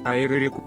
Аэрореку.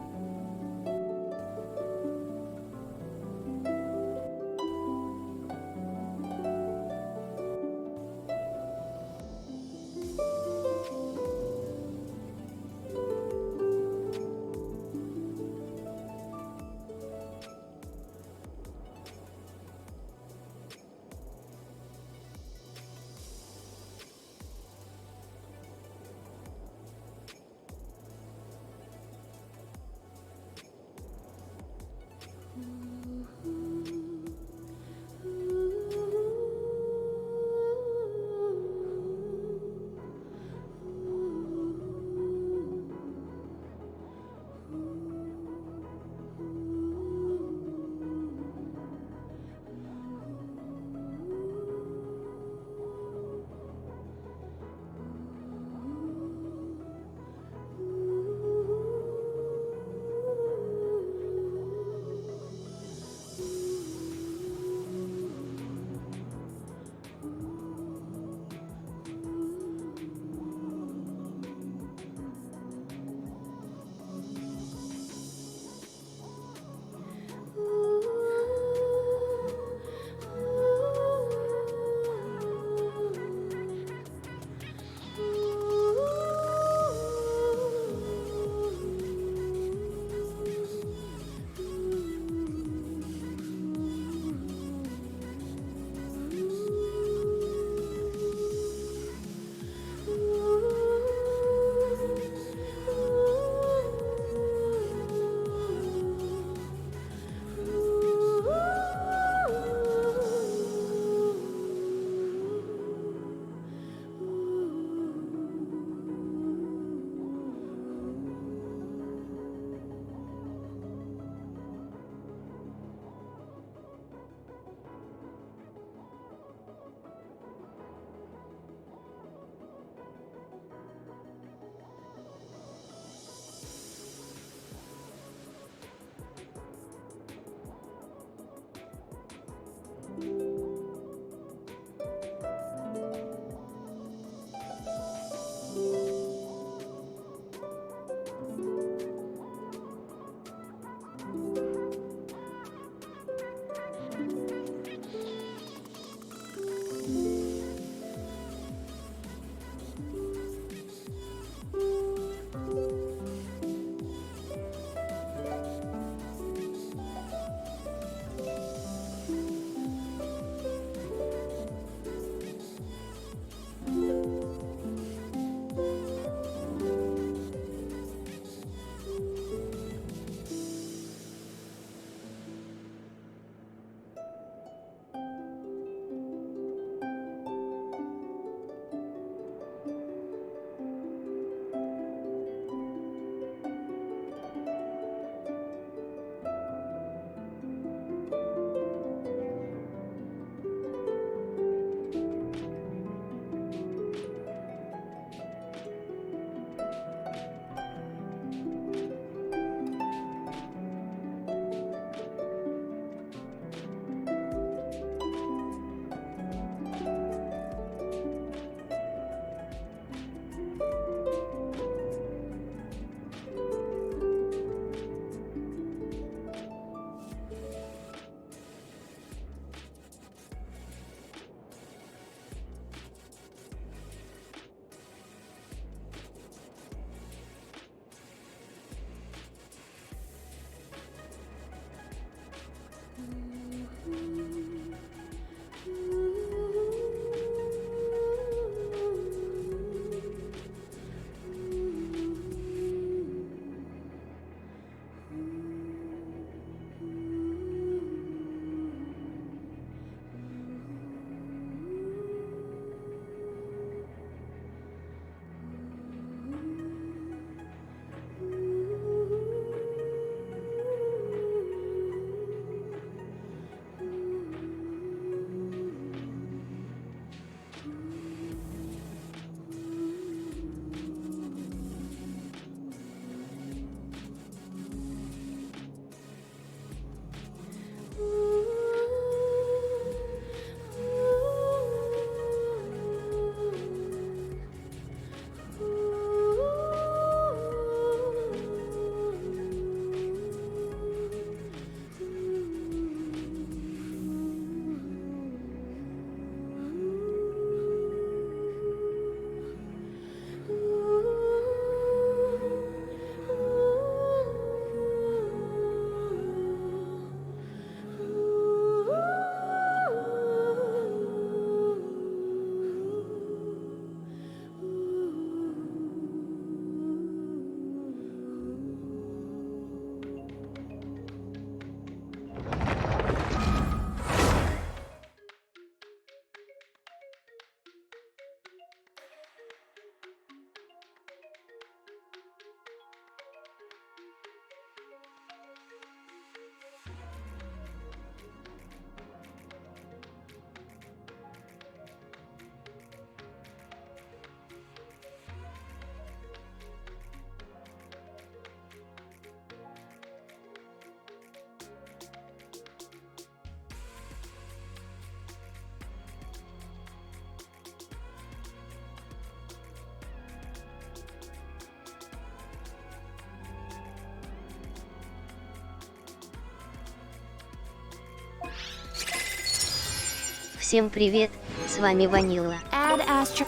Всем привет, с вами Ванилла.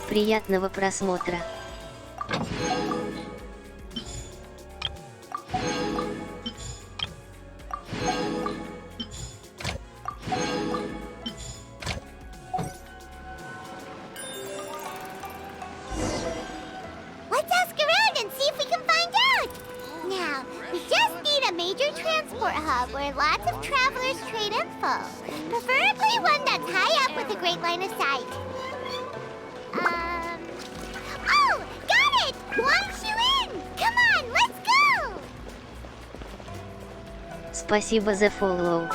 Приятного просмотра. Let's ask around and see if we can find out! Now, we just need a major transport hub where lots of travelers trade info. Preferably one that's high up with a great line of sight. Oh! Got it! Launch you in! Come on, let's go! Спасибо за follow.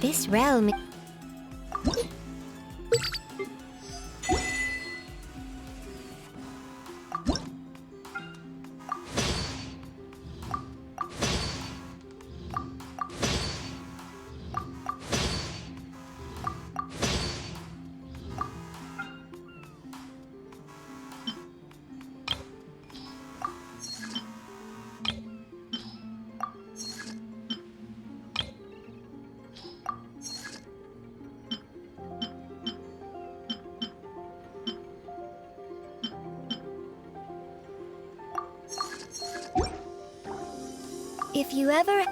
This realm... If you ever...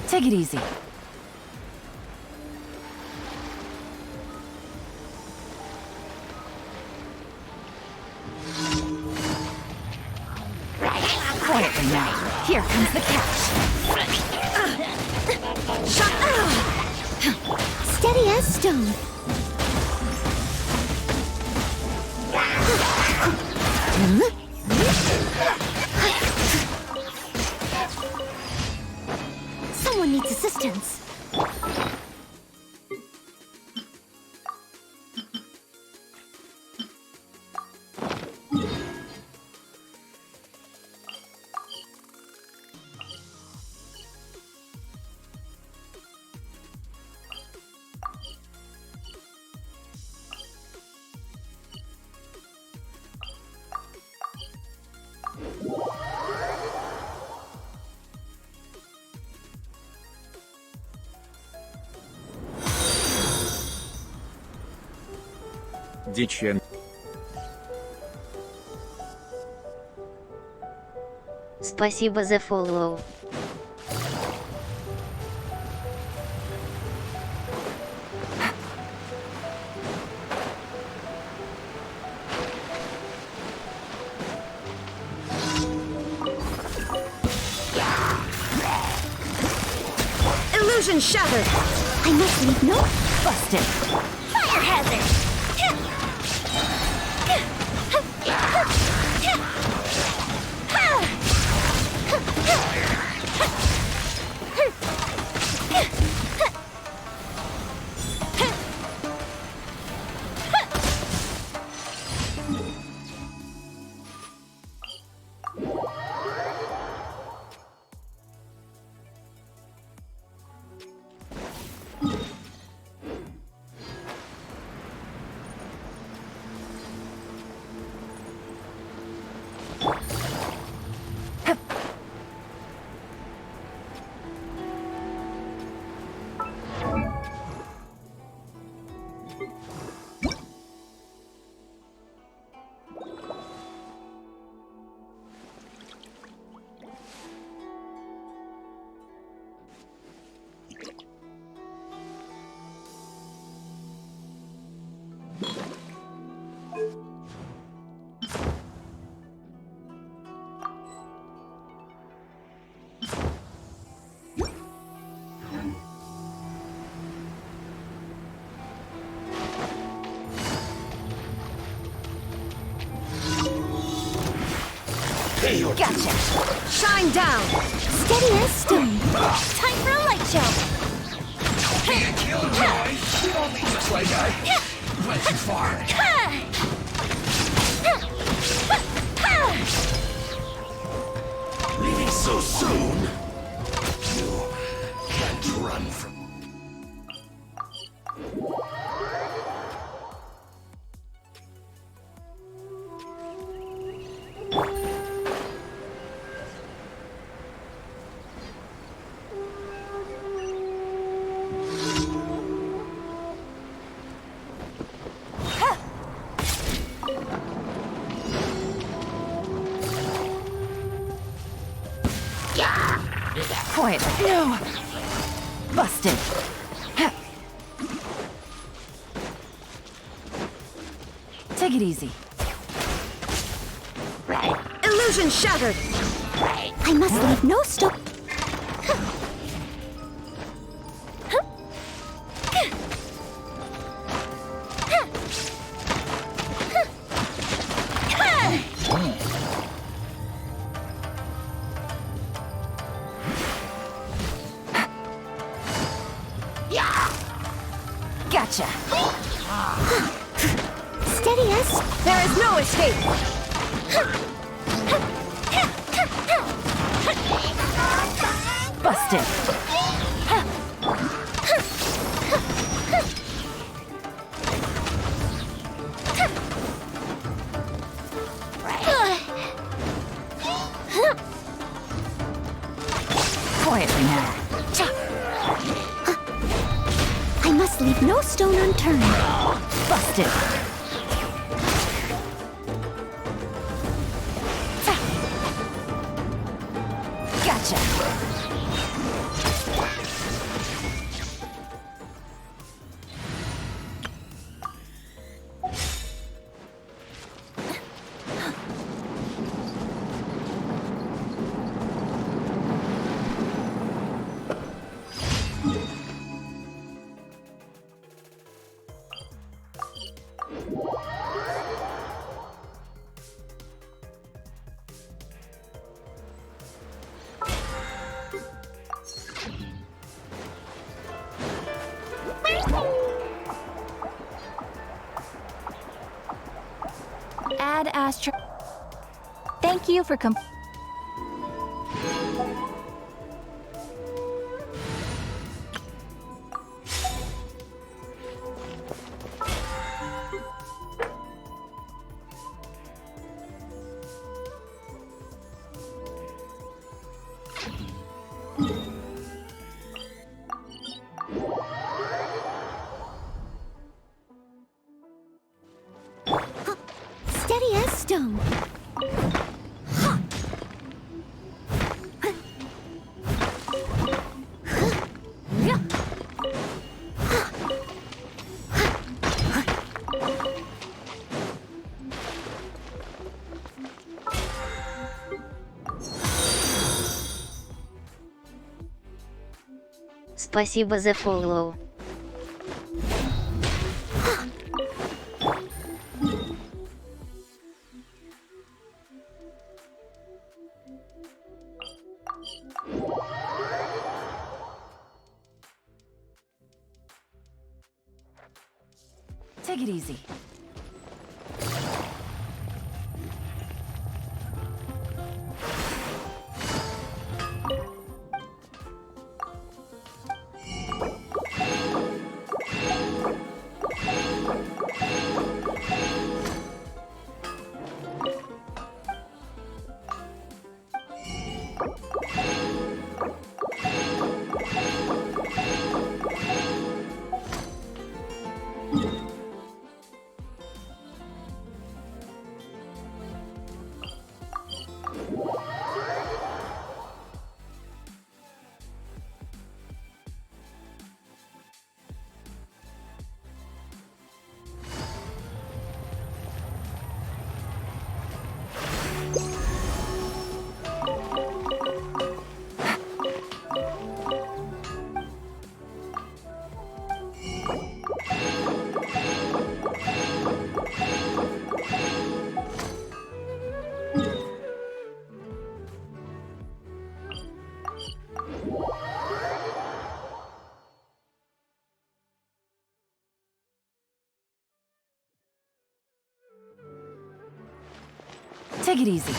Take it easy. Quietly now. Here comes the catch. Steady as stone. Someone needs assistance. Genshin. Спасибо за фоллоу. Illusion shattered. I must leave no... Busted. Fire hazard! Gotcha. Shine down. Steady as stone. Time for a light show. Looks like I went too far. Leaving so soon? You can't run from... Quietly. No. Busted. Take it easy. Illusion shattered. I must leave no stone. Gotcha. Steady us. There is no escape. Busted. Quietly now. I must leave no stone unturned. Busted. Gotcha. Ad Astra. Thank you for Steady as stone. Спасибо за фоллоу. Take it easy. Take it easy.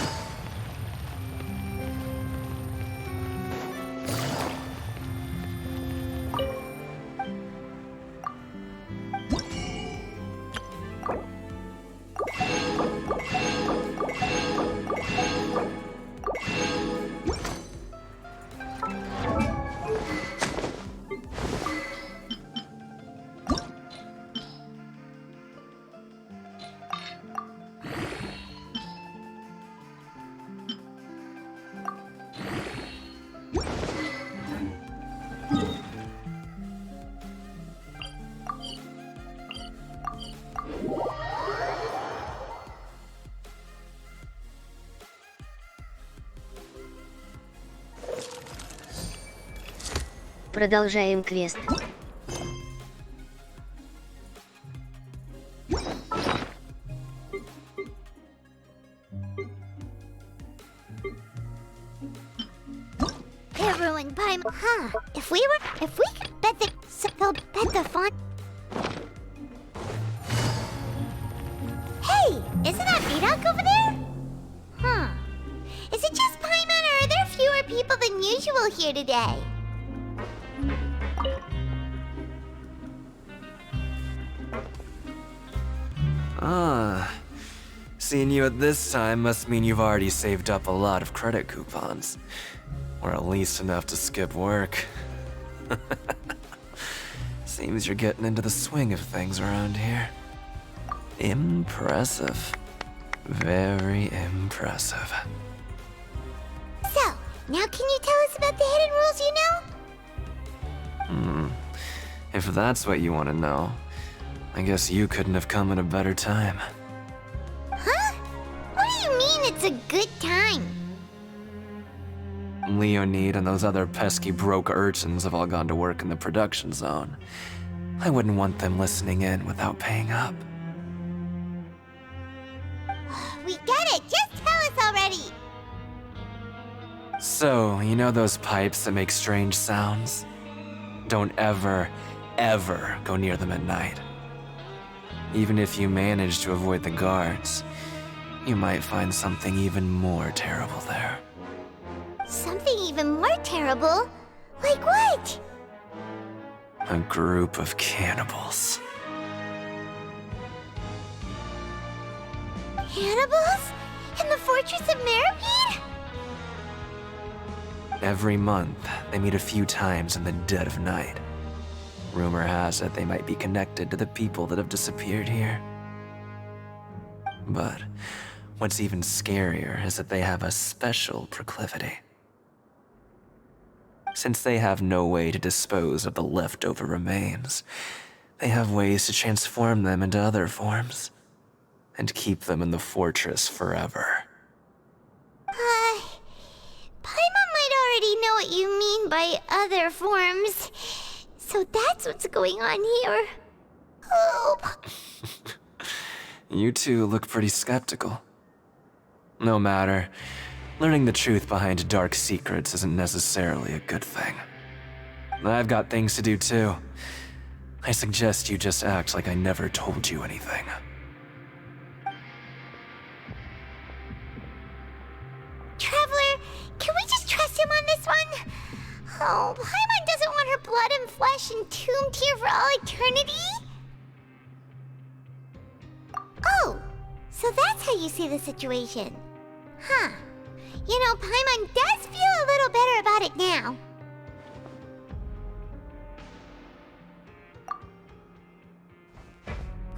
Продолжаем квест. Everyone buy huh? If we could bet the font. Hey, isn't that Vidok over there? Huh. Is it just Paimon or are there fewer people than usual here today? Ah. Seeing you at this time must mean you've already saved up a lot of credit coupons. Or at least enough to skip work. Seems you're getting into the swing of things around here. Impressive. Very impressive. So, now can you tell us about the hidden rules you know? If that's what you want to know, I guess you couldn't have come at a better time. Huh? What do you mean it's a good time? Leonid and those other pesky broke urchins have all gone to work in the production zone. I wouldn't want them listening in without paying up. We get it! Just tell us already! So, you know those pipes that make strange sounds? Don't ever, ever go near them at night. Even if you manage to avoid the guards, you might find something even more terrible there. Something even more terrible? Like what? A group of cannibals. Cannibals? In the Fortress of Meripede? Every month, they meet a few times in the dead of night. Rumor has it they might be connected to the people that have disappeared here. But what's even scarier is that they have a special proclivity. Since they have no way to dispose of the leftover remains, they have ways to transform them into other forms and keep them in the fortress forever. Paimon might already know what you mean by other forms. So that's what's going on here. Oh. You two look pretty skeptical. No matter. Learning the truth behind dark secrets isn't necessarily a good thing. I've got things to do too. I suggest you just act like I never told you anything. Traveler, can we just trust him on this one? Oh, Paimon doesn't want her blood and flesh entombed here for all eternity? Oh, so that's how you see the situation. Huh. You know, Paimon does feel a little better about it now.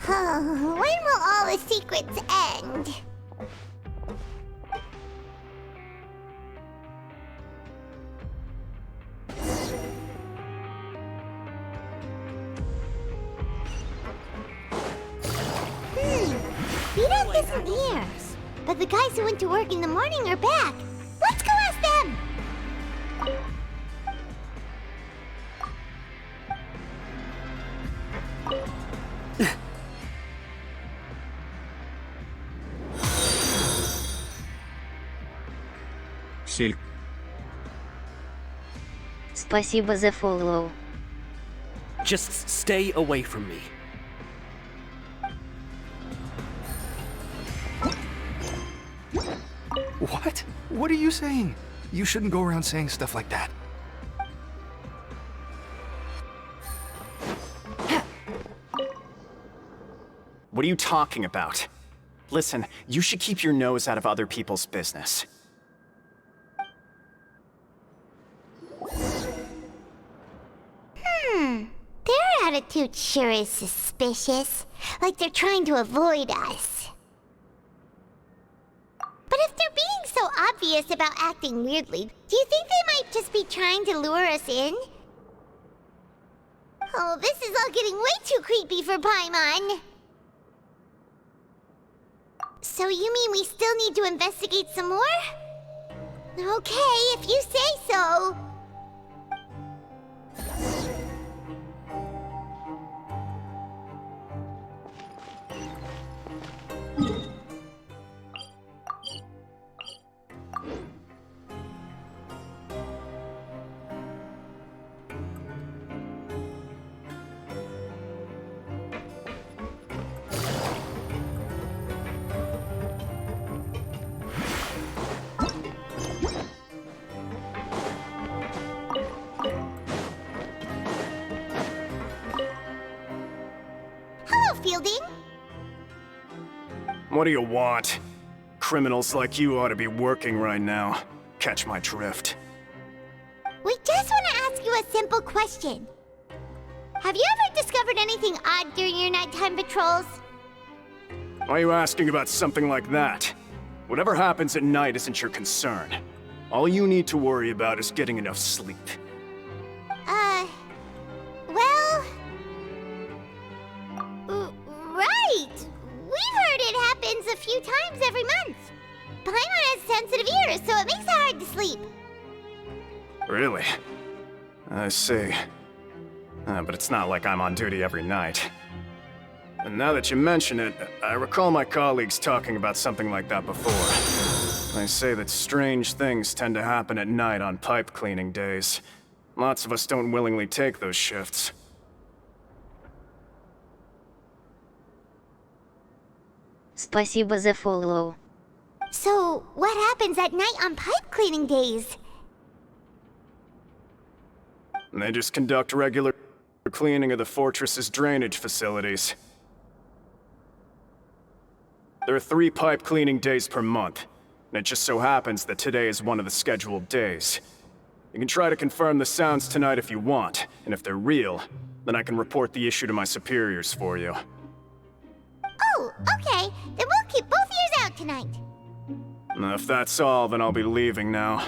When will all the secrets end? Vidok isn't here. But the guys who went to work in the morning are back. Let's go ask them! Силь. Спасибо за фоллоу. Just stay away from me. What? What are you saying? You shouldn't go around saying stuff like that. What are you talking about? Listen, you should keep your nose out of other people's business. Their attitude sure is suspicious. Like they're trying to avoid us. But if they're being so obvious about acting weirdly, do you think they might just be trying to lure us in? Oh, this is all getting way too creepy for Paimon. So you mean we still need to investigate some more? Okay, if you say so. What do you want? Criminals like you ought to be working right now. Catch my drift. We just want to ask you a simple question. Have you ever discovered anything odd during your nighttime patrols? Why are you asking about something like that? Whatever happens at night isn't your concern. All you need to worry about is getting enough sleep. Well... right! We've heard it happens a few times every month. Paimon has sensitive ears, so it makes it hard to sleep. Really? I see. But it's not like I'm on duty every night. And now that you mention it, I recall my colleagues talking about something like that before. They say that strange things tend to happen at night on pipe cleaning days. Lots of us don't willingly take those shifts. Спасибо за follow. So, what happens at night on pipe cleaning days? They just conduct regular cleaning of the fortress's drainage facilities. There are 3 pipe cleaning days per month, and it just so happens that today is one of the scheduled days. You can try to confirm the sounds tonight if you want, and if they're real, then I can report the issue to my superiors for you. Oh, okay. Then we'll keep both ears out tonight. If that's all, then I'll be leaving now.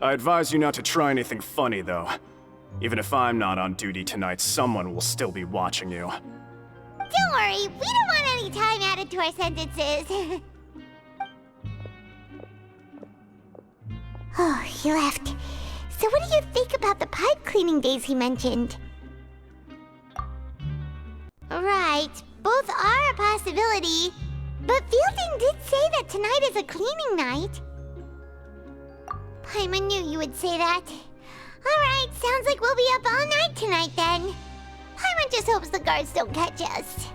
I advise you not to try anything funny, though. Even if I'm not on duty tonight, someone will still be watching you. Don't worry, we don't want any time added to our sentences. Oh, he left. So what do you think about the pipe cleaning days he mentioned? Right, both are a possibility. But Fielding did say that tonight is a cleaning night. Paimon knew you would say that. Alright, sounds like we'll be up all night tonight then. Paimon just hopes the guards don't catch us.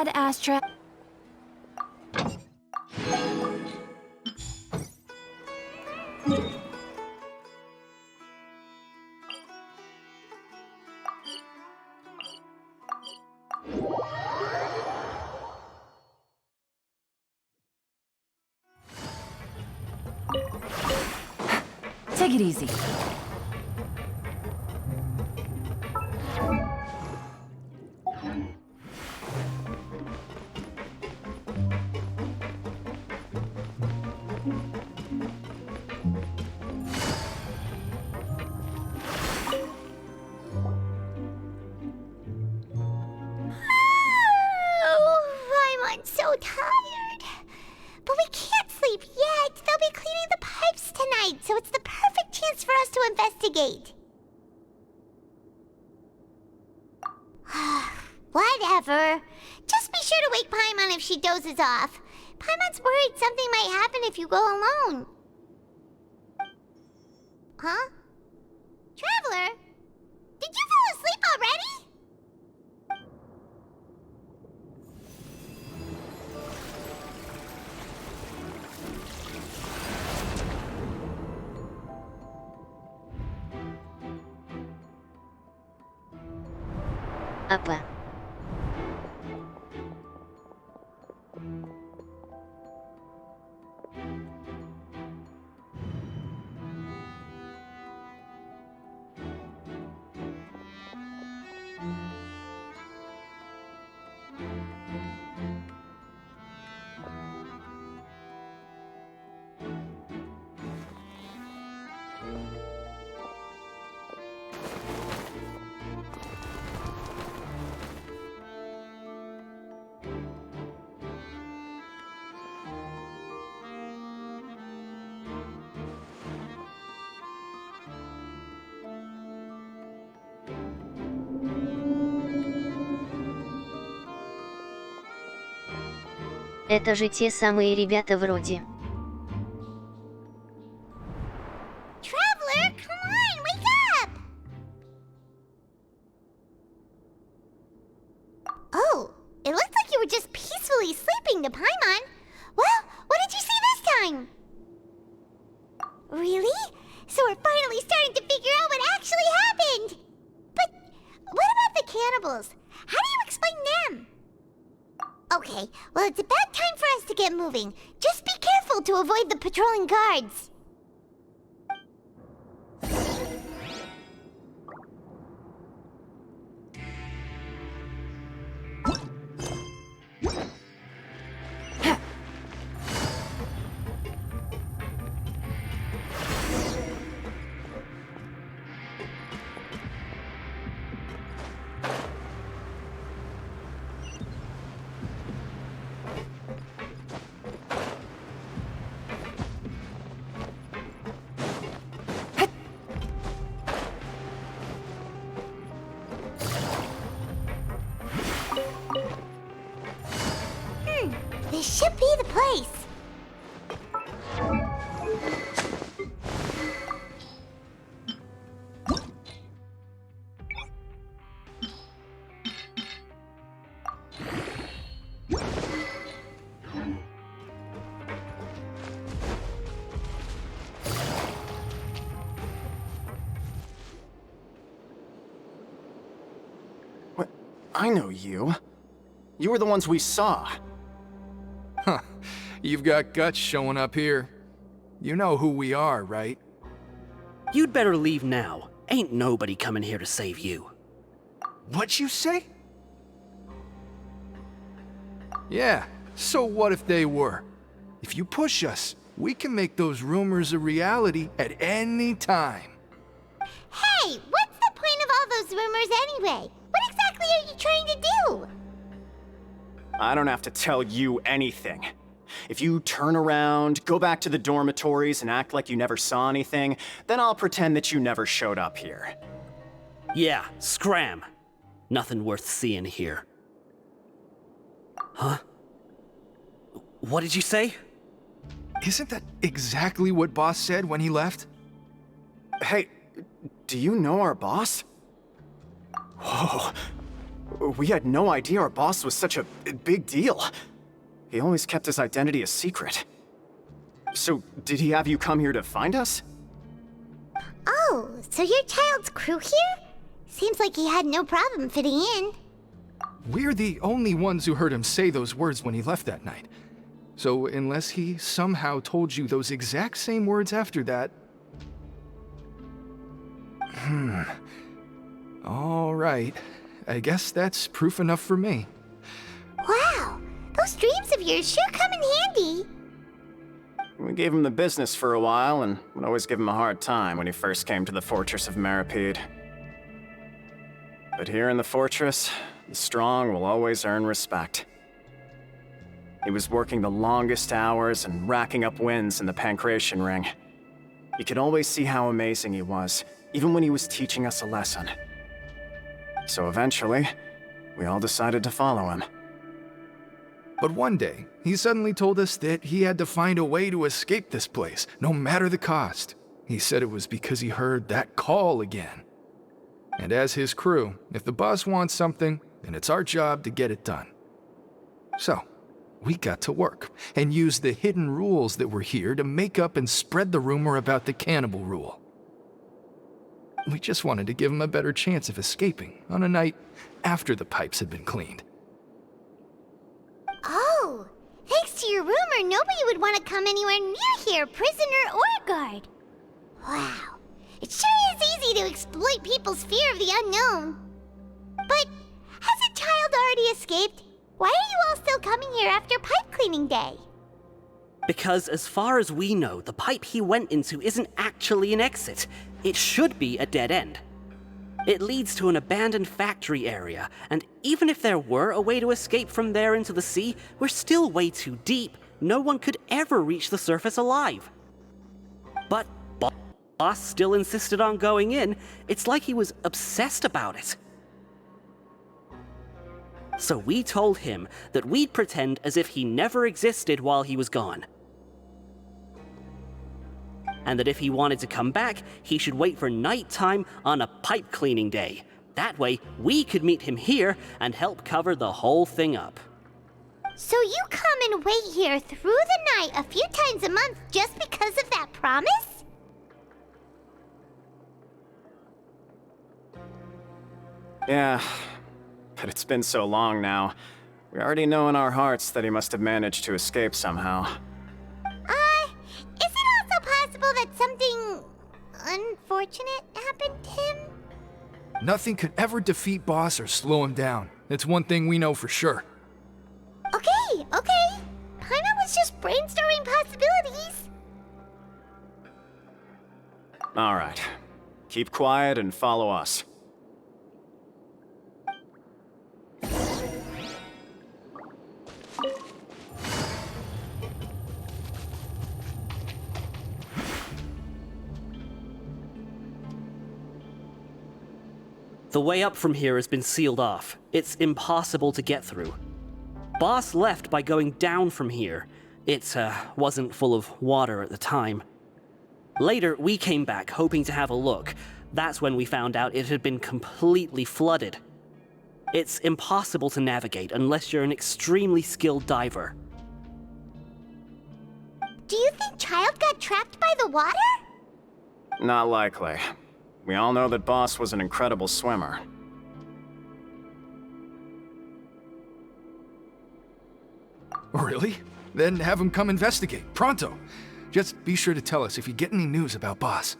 Ad Astra. Take it easy. Oh, I'm so tired. But we can't sleep yet. They'll be cleaning the pipes tonight, so it's the perfect chance for us to investigate. Whatever. Just be sure to wake Paimon if she dozes off. Paimon's worried something might happen if you go alone. Huh? Traveler? Did you fall asleep already? Апа. Это же те самые ребята вроде. Traveler, come on, wake up! Oh, it looks like you were just peacefully sleeping to Paimon. Well, what did you see this time? Really? So we're finally starting to figure out what actually happened! But what about the cannibals? How do you explain them? Okay, well, it's about time for us to get moving. Just be careful to avoid the patrolling guards. This should be the place. What? I know you. You were the ones we saw. Huh. You've got guts showing up here. You know who we are, right? You'd better leave now. Ain't nobody coming here to save you. What'd you say? Yeah, so what if they were? If you push us, we can make those rumors a reality at any time. Hey, what's the point of all those rumors anyway? What exactly are you trying to do? I don't have to tell you anything. If you turn around, go back to the dormitories, and act like you never saw anything, then I'll pretend that you never showed up here. Yeah, scram. Nothing worth seeing here. Huh? What did you say? Isn't that exactly what Boss said when he left? Hey, do you know our boss? Whoa. We had no idea our boss was such a big deal. He always kept his identity a secret. So, did he have you come here to find us? Oh, so your child's crew here? Seems like he had no problem fitting in. We're the only ones who heard him say those words when he left that night. So unless he somehow told you those exact same words after that... All right. I guess that's proof enough for me. Wow, those dreams of yours sure come in handy. We gave him the business for a while and would always give him a hard time when he first came to the fortress of Maripede. But here in the fortress, the strong will always earn respect. He was working the longest hours and racking up wins in the Pancration Ring. You could always see how amazing he was, even when he was teaching us a lesson. So eventually, we all decided to follow him. But one day, he suddenly told us that he had to find a way to escape this place, no matter the cost. He said it was because he heard that call again. And as his crew, if the boss wants something, then it's our job to get it done. So, we got to work and used the hidden rules that were here to make up and spread the rumor about the cannibal rule. We just wanted to give him a better chance of escaping on a night after the pipes had been cleaned. Oh, thanks to your rumor, nobody would want to come anywhere near here, prisoner or guard. Wow, it sure is easy to exploit people's fear of the unknown. But has a child already escaped? Why are you all still coming here after pipe cleaning day? Because as far as we know, the pipe he went into isn't actually an exit. It should be a dead end. It leads to an abandoned factory area, and even if there were a way to escape from there into the sea, we're still way too deep. No one could ever reach the surface alive. But Boss still insisted on going in. It's like he was obsessed about it. So we told him that we'd pretend as if he never existed while he was gone. And that if he wanted to come back, he should wait for nighttime on a pipe cleaning day. That way, we could meet him here and help cover the whole thing up. So you come and wait here through the night a few times a month just because of that promise? Yeah, but it's been so long now. We already know in our hearts that he must have managed to escape somehow. Is it also possible that something unfortunate happened to him? Nothing could ever defeat Boss or slow him down. It's one thing we know for sure. Okay. Paimon was just brainstorming possibilities. All right. Keep quiet and follow us. The way up from here has been sealed off. It's impossible to get through. Boss left by going down from here. It wasn't full of water at the time. Later, we came back hoping to have a look. That's when we found out it had been completely flooded. It's impossible to navigate unless you're an extremely skilled diver. Do you think Child got trapped by the water? Not likely. We all know that Boss was an incredible swimmer. Really? Then have him come investigate, pronto. Just be sure to tell us if you get any news about Boss.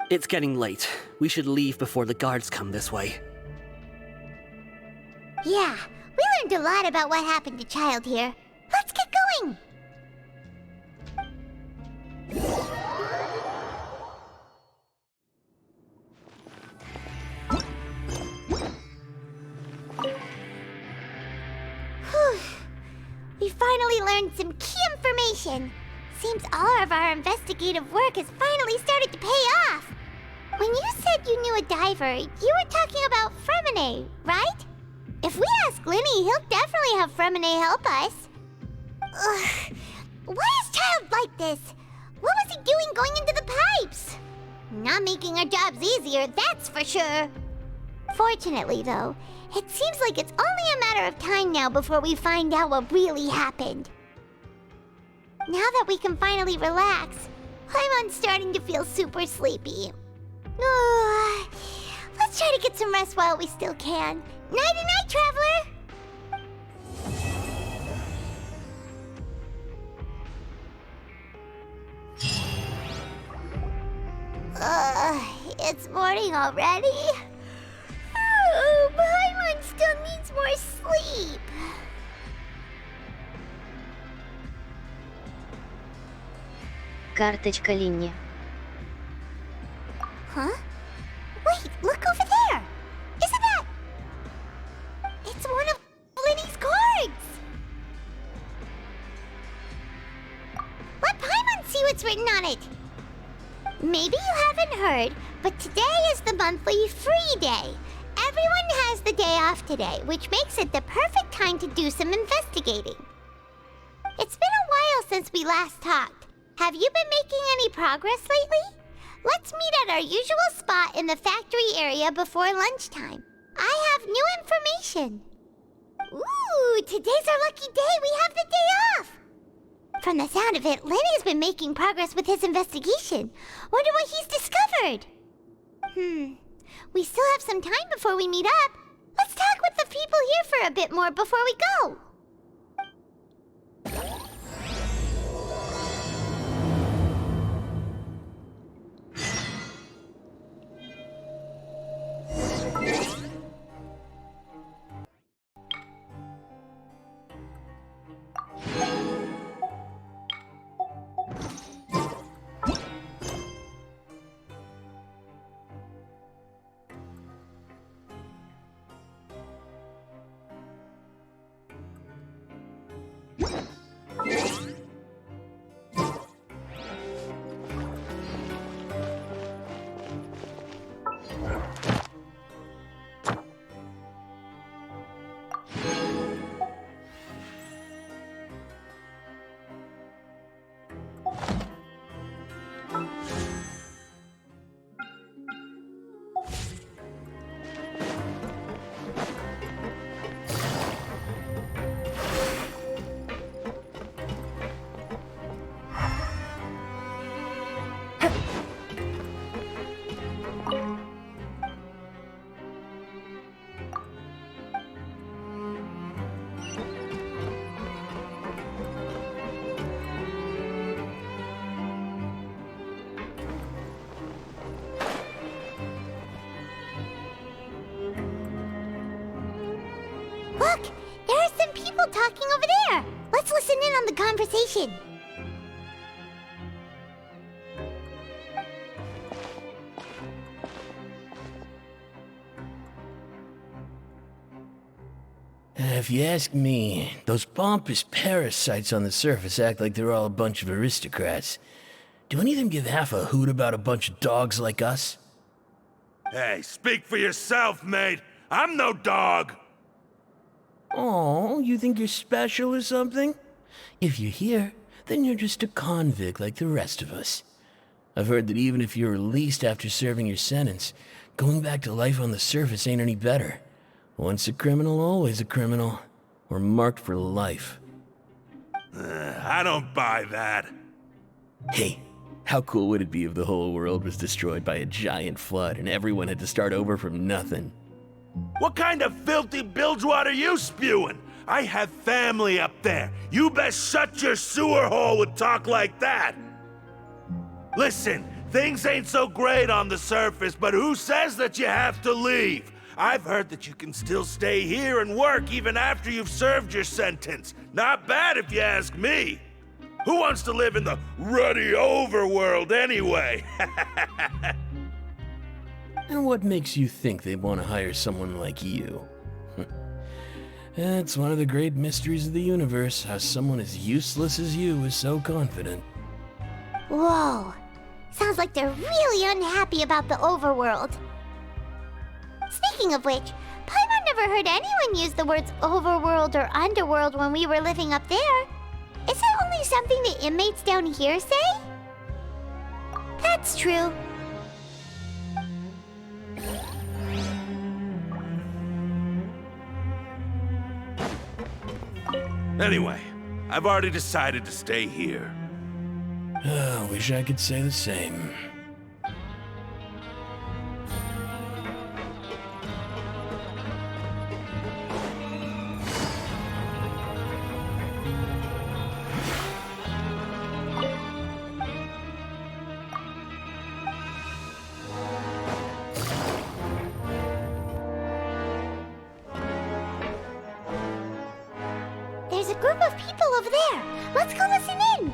It's getting late. We should leave before the guards come this way. Yeah, we learned a lot about what happened to Child here. Let's get going! Whew. We finally learned some key information. Seems all of our investigative work has finally started to pay off. When you said you knew a diver, you were talking about Fremine, right? If we ask Linny, he'll definitely have Fremine help us. Ugh. Why is Child like this? What was he doing going into the pipes? Not making our jobs easier, that's for sure. Fortunately, though, It seems like it's only a matter of time now before we find out what really happened. Now that we can finally relax, Paimon's starting to feel super sleepy. Let's try to get some rest while we still can. Nighty-night, traveler! It's morning already? Oh, Paimon still needs more sleep. Карточка Линни. Huh? Wait, look over there! Isn't that... It's one of Linny's cards! Let Paimon see what's written on it! Maybe you haven't heard, but today is the monthly free day. Everyone has the day off today, which makes it the perfect time to do some investigating. It's been a while since we last talked. Have you been making any progress lately? Let's meet at our usual spot in the factory area before lunchtime. I have new information. Ooh, today's our lucky day. We have the day off. From the sound of it, Lenny's been making progress with his investigation. Wonder what he's discovered. We still have some time before we meet up. Let's talk with the people here for a bit more before we go. Look! There are some people talking over there! Let's listen in on the conversation. If you ask me, those pompous parasites on the surface act like they're all a bunch of aristocrats. Do any of them give half a hoot about a bunch of dogs like us? Hey, speak for yourself, mate. I'm no dog. Oh, you think you're special or something? If you're here, then you're just a convict like the rest of us. I've heard that even if you're released after serving your sentence, going back to life on the surface ain't any better. Once a criminal, always a criminal. We're marked for life. I don't buy that. Hey, how cool would it be if the whole world was destroyed by a giant flood and everyone had to start over from nothing? What kind of filthy bilgewater are you spewing? I have family up there. You best shut your sewer hole with talk like that. Listen, things ain't so great on the surface, but who says that you have to leave? I've heard that you can still stay here and work even after you've served your sentence. Not bad if you ask me. Who wants to live in the ruddy overworld anyway? And what makes you think they want to hire someone like you? It's one of the great mysteries of the universe, how someone as useless as you is so confident. Whoa. Sounds like they're really unhappy about the overworld. Speaking of which, Paimon never heard anyone use the words overworld or underworld when we were living up there. Is it only something the inmates down here say? That's true. Anyway, I've already decided to stay here. Wish I could say the same. There's a group of people over there. Let's go listen in.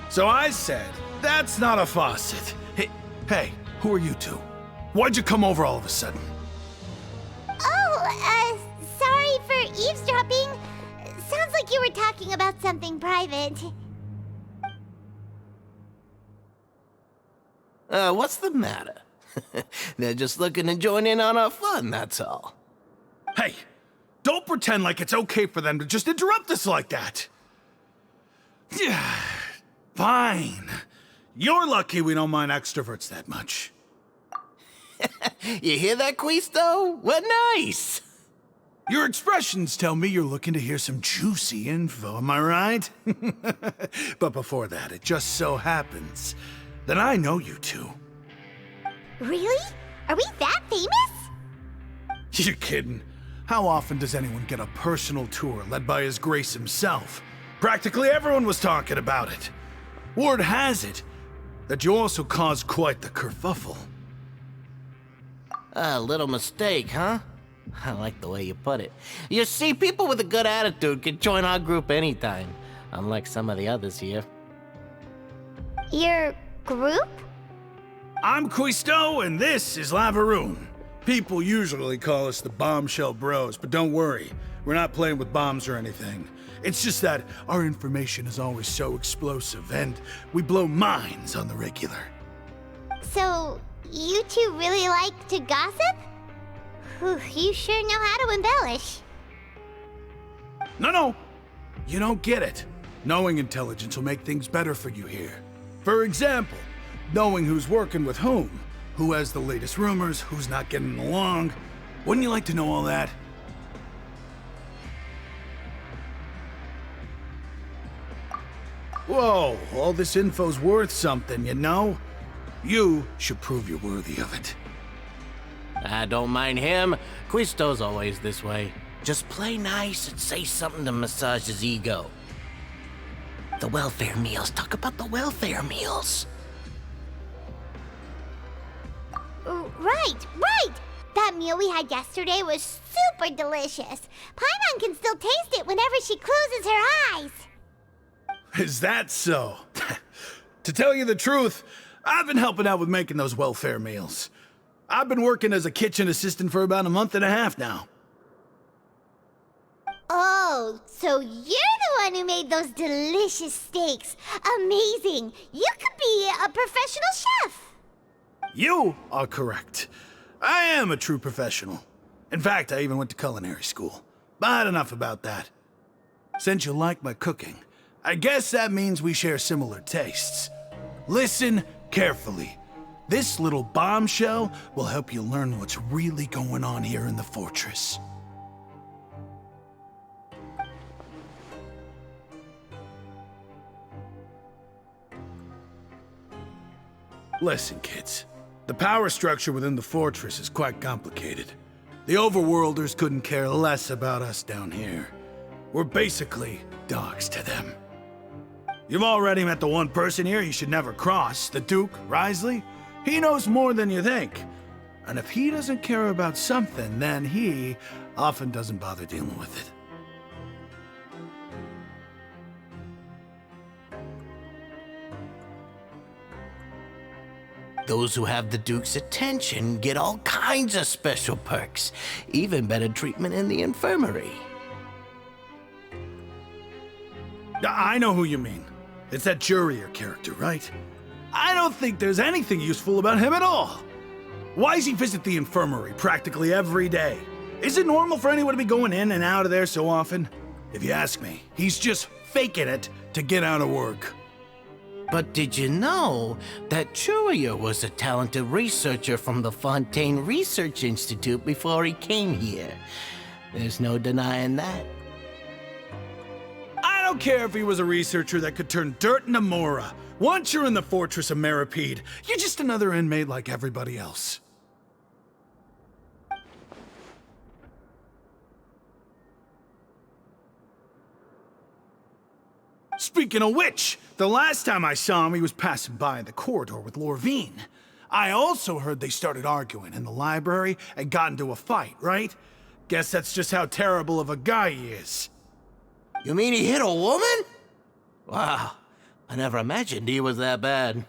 So I said, that's not a faucet. Hey, who are you two? Why'd you come over all of a sudden? Oh, sorry for eavesdropping. Sounds like you were talking about something private. What's the matter? They're just looking to join in on our fun, that's all. Hey, don't pretend like it's okay for them to just interrupt us like that. Yeah, fine. You're lucky we don't mind extroverts that much. You hear that, Quisto? What nice! Your expressions tell me you're looking to hear some juicy info, am I right? But before that, it just so happens that I know you two. Really? Are we that famous? You're kidding. How often does anyone get a personal tour led by His Grace himself? Practically everyone was talking about it. Word has it that you also caused quite the kerfuffle. A little mistake, huh? I like the way you put it. You see, people with a good attitude can join our group anytime, unlike some of the others here. Your group? I'm Quisto, and this is Lavaroon. People usually call us the Bombshell Bros, but don't worry, we're not playing with bombs or anything. It's just that our information is always so explosive, and we blow minds on the regular. So, you two really like to gossip? Whew, you sure know how to embellish. No, you don't get it. Knowing intelligence will make things better for you here. For example, knowing who's working with whom, who has the latest rumors, who's not getting along. Wouldn't you like to know all that? Whoa, all this info's worth something, you know? You should prove you're worthy of it. I don't mind him. Quisto's always this way. Just play nice and say something to massage his ego. The welfare meals. Talk about the welfare meals. Right! That meal we had yesterday was super delicious. Paimon can still taste it whenever she closes her eyes. Is that so? To tell you the truth, I've been helping out with making those welfare meals. I've been working as a kitchen assistant for about a month and a half now. Oh, so you're the one who made those delicious steaks. Amazing! You could be a professional chef. You are correct. I am a true professional. In fact, I even went to culinary school. But enough about that. Since you like my cooking, I guess that means we share similar tastes. Listen carefully. This little bombshell will help you learn what's really going on here in the fortress. Listen, kids. The power structure within the fortress is quite complicated. The overworlders couldn't care less about us down here. We're basically dogs to them. You've already met the one person here you should never cross, the Duke, Risley. He knows more than you think. And if he doesn't care about something, then he often doesn't bother dealing with it. Those who have the Duke's attention get all kinds of special perks, even better treatment in the infirmary. I know who you mean. It's that Jurier character, right? I don't think there's anything useful about him at all. Why does he visit the infirmary practically every day? Is it normal for anyone to be going in and out of there so often? If you ask me, he's just faking it to get out of work. But did you know that Churia was a talented researcher from the Fontaine Research Institute before he came here? There's no denying that. I don't care if he was a researcher that could turn dirt into Mora. Once you're in the Fortress of Meripede, you're just another inmate like everybody else. Speaking of which, the last time I saw him, he was passing by in the corridor with Lorvine. I also heard they started arguing in the library and got into a fight, right? Guess that's just how terrible of a guy he is. You mean he hit a woman? Wow, I never imagined he was that bad.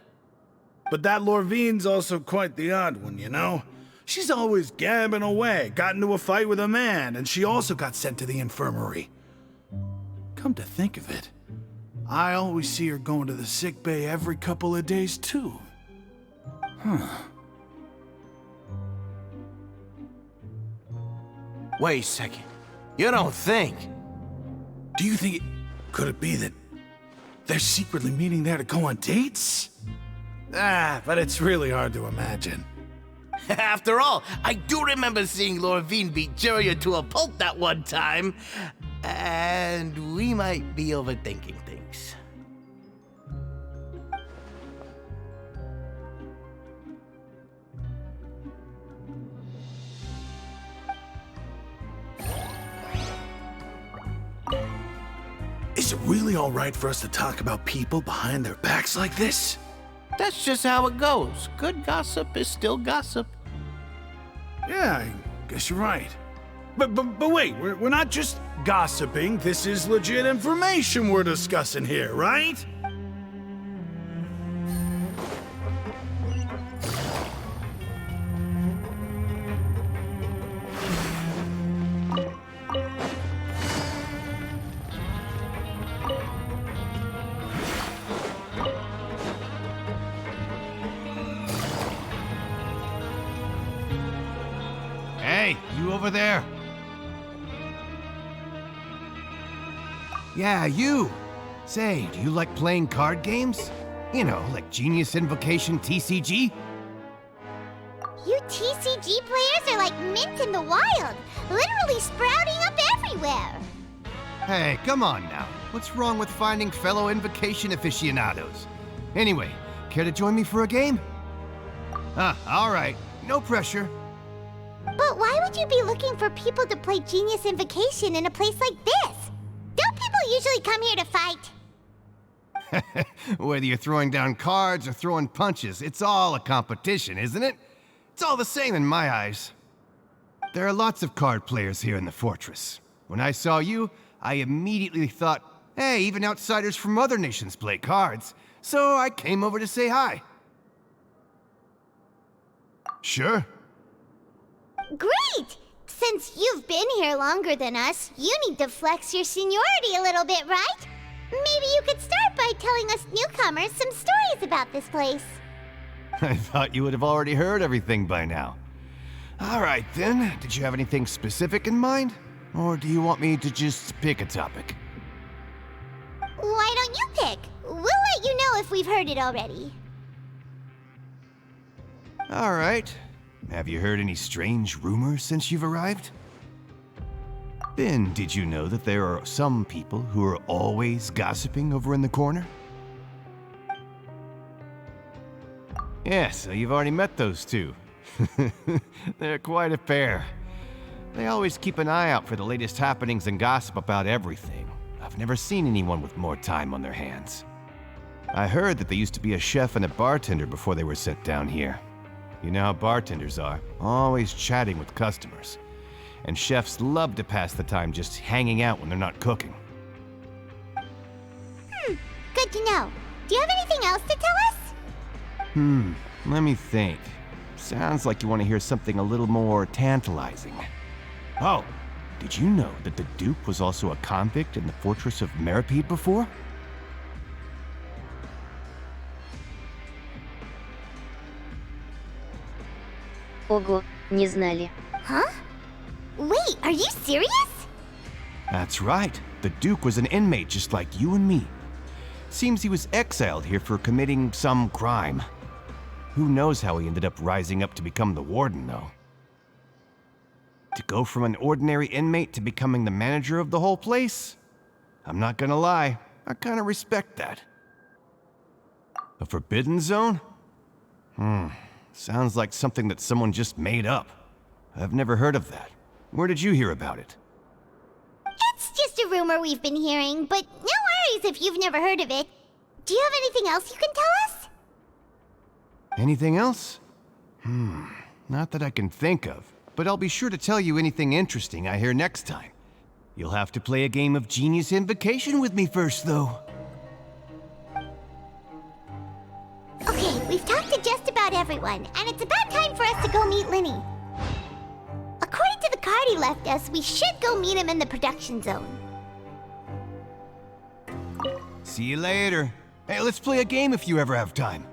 But that Lorvine's also quite the odd one, you know? She's always gabbing away, got into a fight with a man, and she also got sent to the infirmary. Come to think of it, I always see her going to the sick bay every couple of days, too. Huh. Wait a second. You don't think? Do you think could it be that they're secretly meeting there to go on dates? But it's really hard to imagine. After all, I do remember seeing Lorvine beat Churia to a pulp that one time. And we might be overthinking things. Is it really all right for us to talk about people behind their backs like this? That's just how it goes. Good gossip is still gossip. Yeah, I guess you're right. But wait, we're not just gossiping. This is legit information we're discussing here, right? Hey, you over there? Yeah, you. Say, do you like playing card games? You know, like Genius Invocation TCG? You TCG players are like mint in the wild, literally sprouting up everywhere. Hey, come on now. What's wrong with finding fellow Invocation aficionados? Anyway, care to join me for a game? All right. No pressure. But why would you be looking for people to play Genius Invocation in a place like this? Don't people usually come here to fight? Whether you're throwing down cards or throwing punches, it's all a competition, isn't it? It's all the same in my eyes. There are lots of card players here in the fortress. When I saw you, I immediately thought, hey, even outsiders from other nations play cards. So I came over to say hi. Sure. Great! Since you've been here longer than us, you need to flex your seniority a little bit, right? Maybe you could start by telling us newcomers some stories about this place. I thought you would have already heard everything by now. All right, then. Did you have anything specific in mind? Or do you want me to just pick a topic? Why don't you pick? We'll let you know if we've heard it already. All right. Have you heard any strange rumors since you've arrived? Then, did you know that there are some people who are always gossiping over in the corner? Yeah, so you've already met those two. They're quite a pair. They always keep an eye out for the latest happenings and gossip about everything. I've never seen anyone with more time on their hands. I heard that they used to be a chef and a bartender before they were sent down here. You know how bartenders are, always chatting with customers. And chefs love to pass the time just hanging out when they're not cooking. Good to know. Do you have anything else to tell us? Let me think. Sounds like you want to hear something a little more tantalizing. Oh, did you know that the Duke was also a convict in the Fortress of Meripede before? Ого, не знали. Huh? Wait, are you serious? That's right. The Duke was an inmate just like you and me. Seems he was exiled here for committing some crime. Who knows how he ended up rising up to become the warden, though. To go from an ordinary inmate to becoming the manager of the whole place? I'm not gonna lie, I kinda respect that. A forbidden zone? Sounds like something that someone just made up. I've never heard of that. Where did you hear about it? It's just a rumor we've been hearing, but no worries if you've never heard of it. Do you have anything else you can tell us? Anything else? Not that I can think of, but I'll be sure to tell you anything interesting I hear next time. You'll have to play a game of Genius Invocation with me first, though. Okay, we've talked to just about everyone, and it's about time for us to go meet Linny. According to the card he left us, we should go meet him in the production zone. See you later. Hey, let's play a game if you ever have time.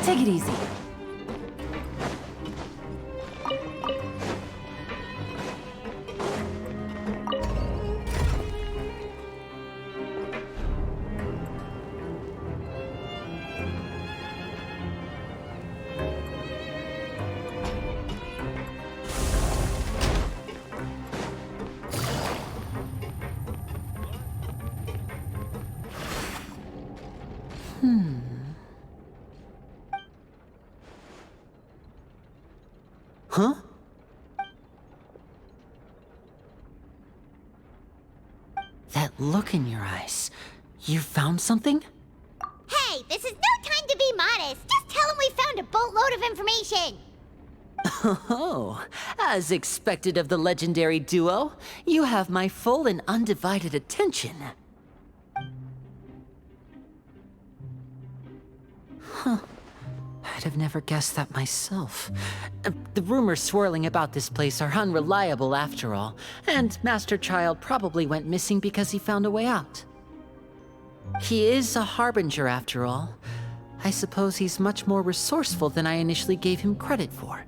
Take it easy. Huh? That look in your eyes. You found something? Hey, this is no time to be modest. Just tell him we found a boatload of information. Oh, as expected of the legendary duo, you have my full and undivided attention. Huh. I'd have never guessed that myself. The rumors swirling about this place are unreliable after all, and Master Child probably went missing because he found a way out. He is a harbinger after all. I suppose he's much more resourceful than I initially gave him credit for.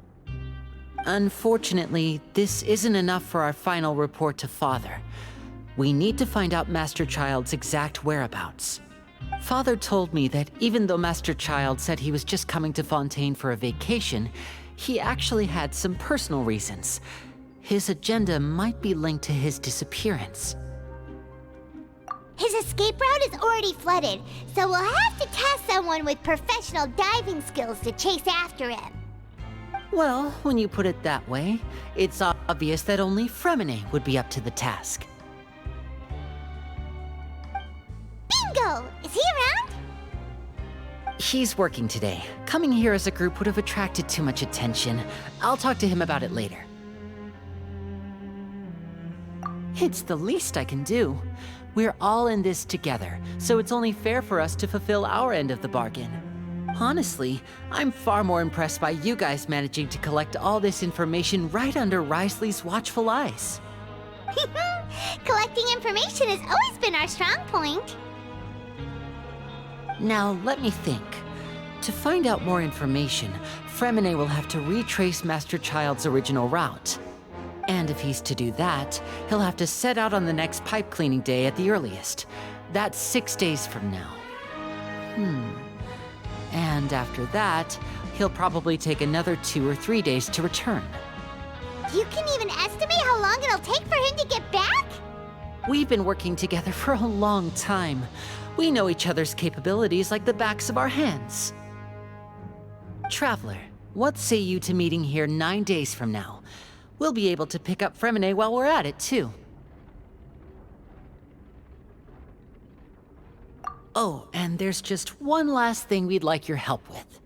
Unfortunately, this isn't enough for our final report to Father. We need to find out Master Child's exact whereabouts. Father told me that even though Master Child said he was just coming to Fontaine for a vacation, he actually had some personal reasons. His agenda might be linked to his disappearance. His escape route is already flooded, so we'll have to task someone with professional diving skills to chase after him. Well, when you put it that way, it's obvious that only Fremine would be up to the task. Bingo! Is he around? He's working today. Coming here as a group would have attracted too much attention. I'll talk to him about it later. It's the least I can do. We're all in this together, so it's only fair for us to fulfill our end of the bargain. Honestly, I'm far more impressed by you guys managing to collect all this information right under Risley's watchful eyes. Collecting information has always been our strong point. Now, let me think. To find out more information, Fremine will have to retrace Master Child's original route. And if he's to do that, he'll have to set out on the next pipe cleaning day at the earliest. That's 6 days from now. And after that, he'll probably take another 2 or 3 days to return. You can even estimate how long it'll take for him to get back? We've been working together for a long time. We know each other's capabilities like the backs of our hands. Traveler, what say you to meeting here 9 days from now? We'll be able to pick up Fremine while we're at it, too. Oh, and there's just one last thing we'd like your help with.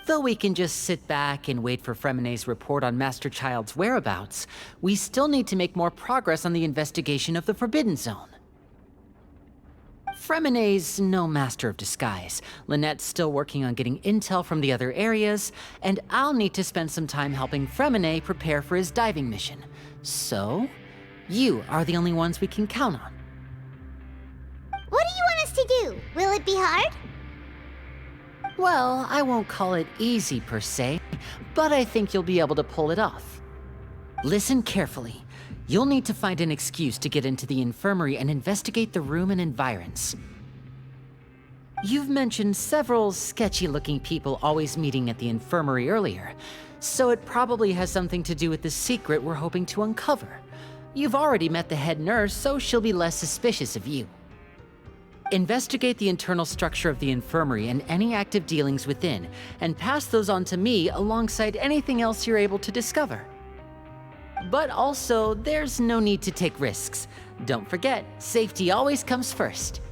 Though we can just sit back and wait for Fremene's report on Master Child's whereabouts, we still need to make more progress on the investigation of the Forbidden Zone. Fremene's no master of disguise, Lynette's still working on getting intel from the other areas, and I'll need to spend some time helping Fremene prepare for his diving mission. So, you are the only ones we can count on. What do you want us to do? Will it be hard? Well, I won't call it easy per se, but I think you'll be able to pull it off. Listen carefully. You'll need to find an excuse to get into the infirmary and investigate the room and environs. You've mentioned several sketchy-looking people always meeting at the infirmary earlier, so it probably has something to do with the secret we're hoping to uncover. You've already met the head nurse, so she'll be less suspicious of you. Investigate the internal structure of the infirmary and any active dealings within, and pass those on to me alongside anything else you're able to discover. But also, there's no need to take risks. Don't forget, safety always comes first.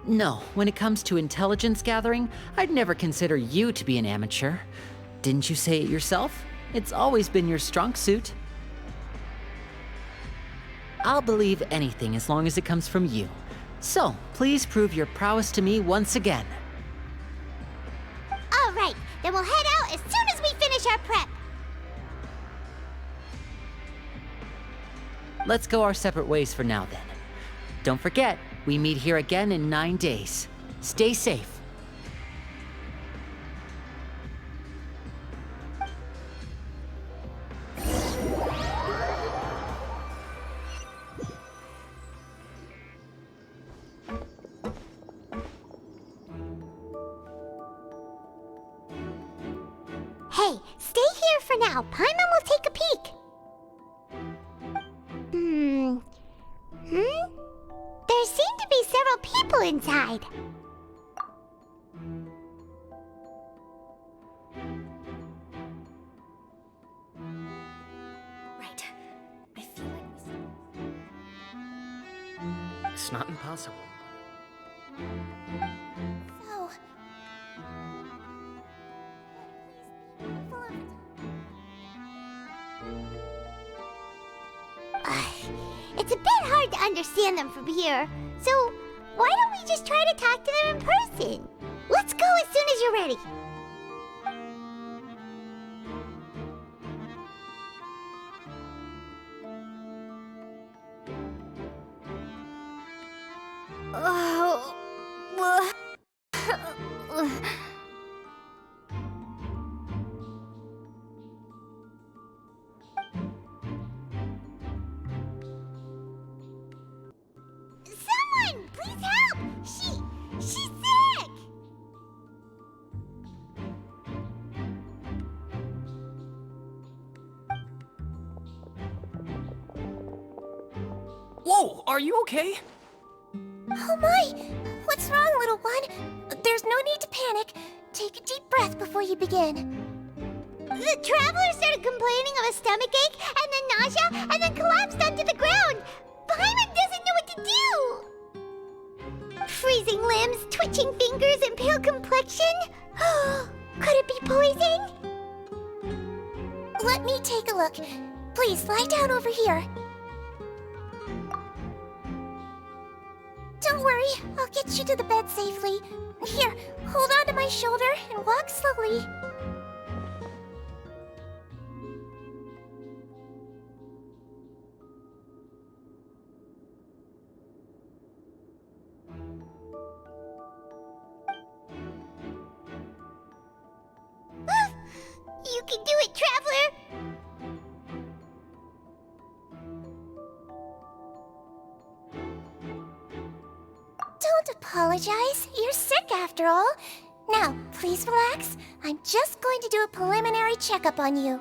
No, when it comes to intelligence gathering, I'd never consider you to be an amateur. Didn't you say it yourself? It's always been your strong suit. I'll believe anything as long as it comes from you. So, please prove your prowess to me once again. All right, then we'll head out as soon as we finish our prep. Let's go our separate ways for now then. Don't forget, we meet here again in 9 days. Stay safe. Hey, stay here for now. Paimon will take a peek. There seem to be several people inside. Right. I feel like it's not impossible. So... It's a bit hard to understand them from here, so why don't we just try to talk to them in person? Let's go as soon as you're ready. Someone, please help! She's sick! Whoa, are you okay? Oh my! What's wrong, little one? There's no need to panic. Take a deep breath before you begin. The traveler started complaining of a stomachache, and then nausea, and then collapsed onto the ground. Paimon doesn't know what to do! Freezing limbs, twitching fingers, and pale complexion? Could it be poison? Let me take a look. Please, lie down over here. Don't worry, I'll get you to the bed safely. Here, hold on to my shoulder and walk slowly. You can do it, Traveler! Don't apologize. You're sick after all. Now, please relax. I'm just going to do a preliminary checkup on you.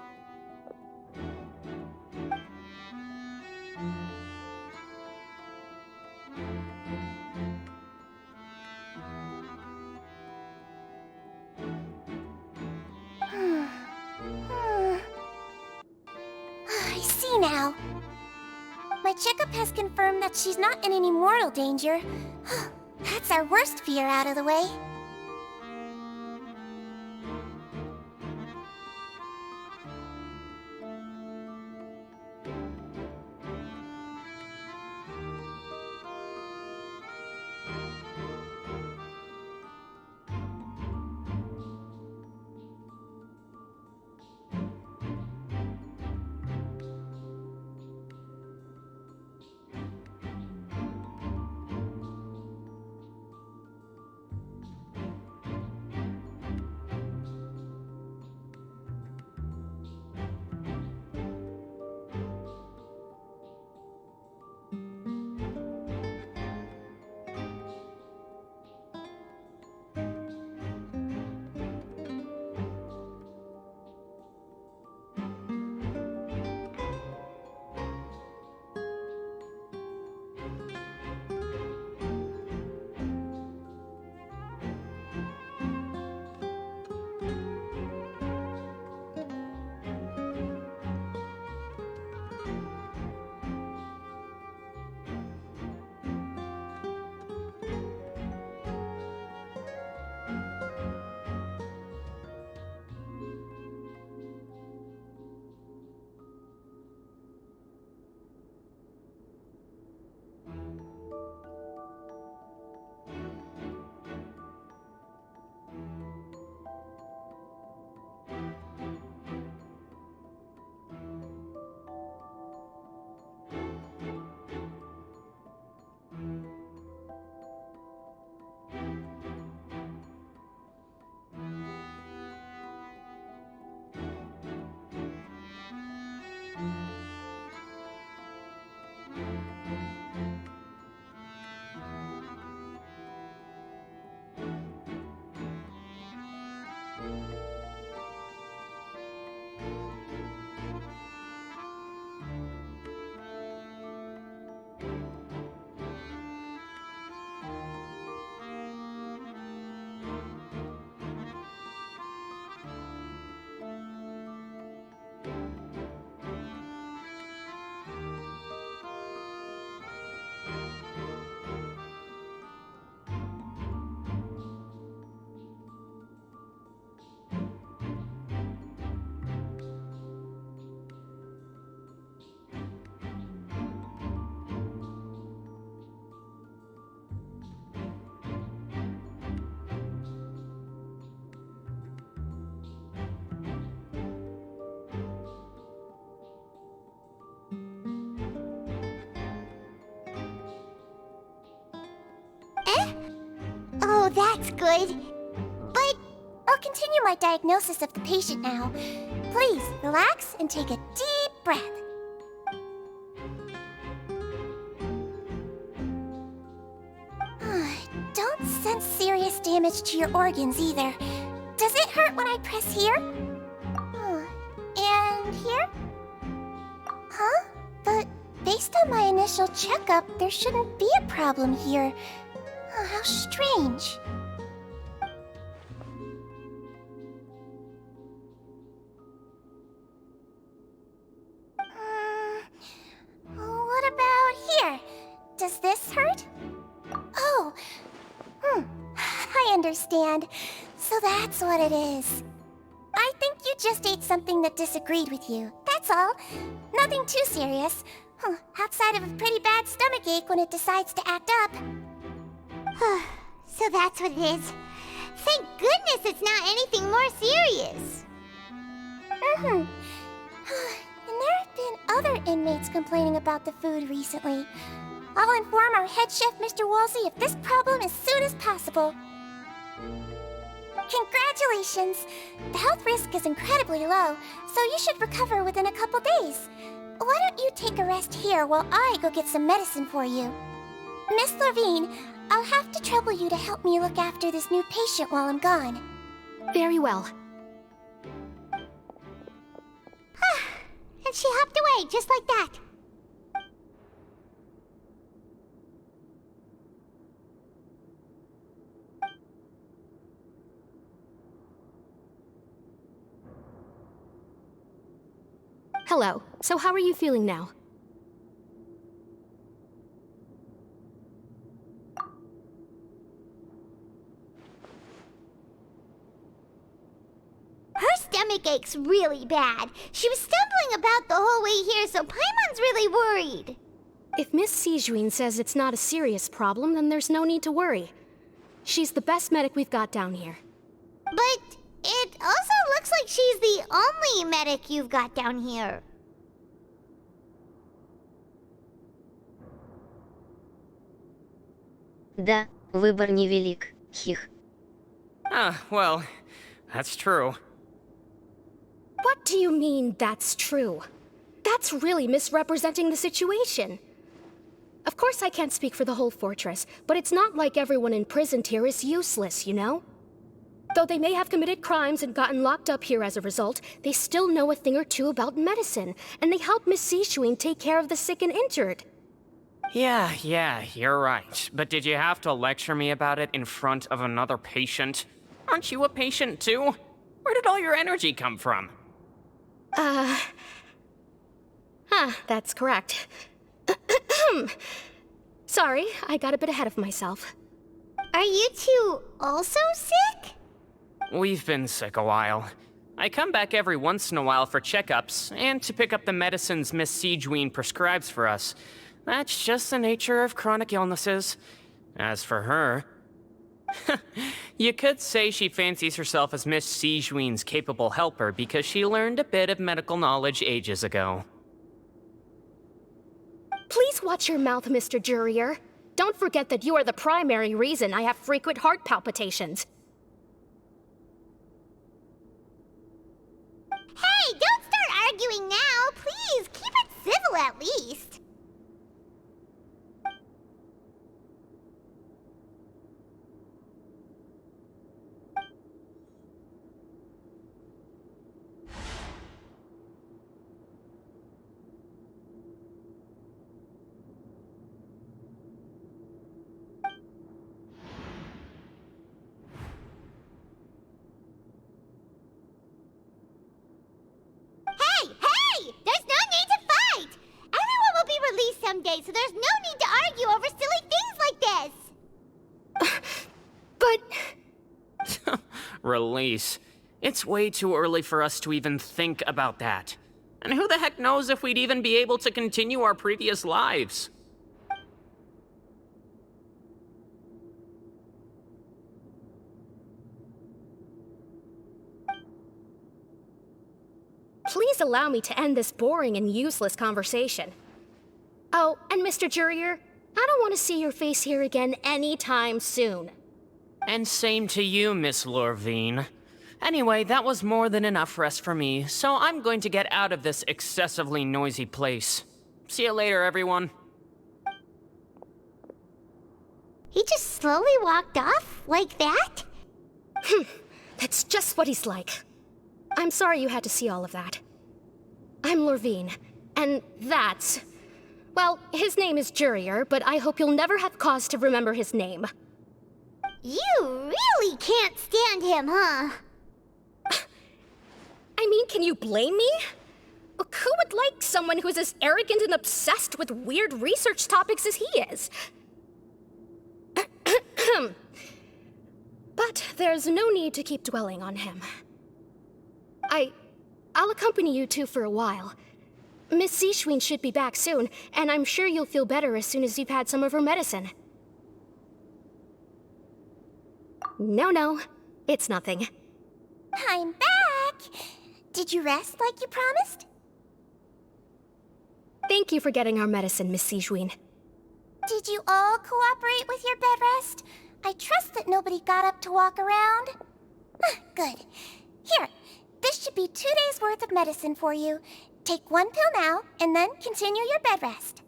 I see now. My my checkup has confirmed that she's not in any mortal danger. That's our worst fear out of the way. Oh, that's good. But I'll continue my diagnosis of the patient now. Please, relax and take a deep breath. Don't sense serious damage to your organs either. Does it hurt when I press here? And here? Huh? But based on my initial checkup, there shouldn't be a problem here. Oh, how strange. What about here? Does this hurt? Oh, I understand. So that's what it is. I think you just ate something that disagreed with you. That's all. Nothing too serious. Outside of a pretty bad stomachache when it decides to act up. So that's what it is. Thank goodness it's not anything more serious. And there have been other inmates complaining about the food recently. I'll inform our head chef, Mr. Wolsey, of this problem as soon as possible. Congratulations! The health risk is incredibly low, so you should recover within a couple days. Why don't you take a rest here while I go get some medicine for you? Miss Levine, I'll have to trouble you to help me look after this new patient while I'm gone. Very well. And she hopped away just like that. Hello. So how are you feeling now? stomach aches really bad. She was stumbling about the whole way here, so Paimon's really worried. If Miss Sijuin says it's not a serious problem, then there's no need to worry. She's the best medic we've got down here. But it also looks like she's the only medic you've got down here. Да, выбор невелик, хих. Well, that's true. What do you mean, that's true? That's really misrepresenting the situation. Of course I can't speak for the whole fortress, but it's not like everyone imprisoned here is useless, you know? Though they may have committed crimes and gotten locked up here as a result, they still know a thing or two about medicine, and they help Miss Sishuin take care of the sick and injured. Yeah, you're right. But did you have to lecture me about it in front of another patient? Aren't you a patient too? Where did all your energy come from? That's correct. Sorry, I got a bit ahead of myself. Are you two also sick? We've been sick a while. I come back every once in a while for checkups, and to pick up the medicines Miss Sijuin prescribes for us. That's just the nature of chronic illnesses. As for her... You could say she fancies herself as Miss Sijuin's capable helper because she learned a bit of medical knowledge ages ago. Please watch your mouth, Mr. Jurier. Don't forget that you are the primary reason I have frequent heart palpitations. Hey, don't start arguing now! Please, keep it civil at least. Someday, so there's no need to argue over silly things like this. But... Release. It's way too early for us to even think about that. And who the heck knows if we'd even be able to continue our previous lives? Please allow me to end this boring and useless conversation. Oh, and Mr. Jurier, I don't want to see your face here again anytime soon. And same to you, Miss Lorvine. Anyway, that was more than enough rest for me, so I'm going to get out of this excessively noisy place. See you later, everyone. He just slowly walked off like that? That's just what he's like. I'm sorry you had to see all of that. I'm Lorvine, and that's... Well, his name is Jurier, but I hope you'll never have cause to remember his name. You really can't stand him, huh? I mean, can you blame me? Look, who would like someone who is as arrogant and obsessed with weird research topics as he is? But there's no need to keep dwelling on him. I'll accompany you two for a while. Miss Sishuin should be back soon, and I'm sure you'll feel better as soon as you've had some of her medicine. No, it's nothing. I'm back! Did you rest like you promised? Thank you for getting our medicine, Miss Sishuin. Did you all cooperate with your bed rest? I trust that nobody got up to walk around. Good. Here, this should be 2 days' worth of medicine for you. Take 1 pill now, and then continue your bed rest.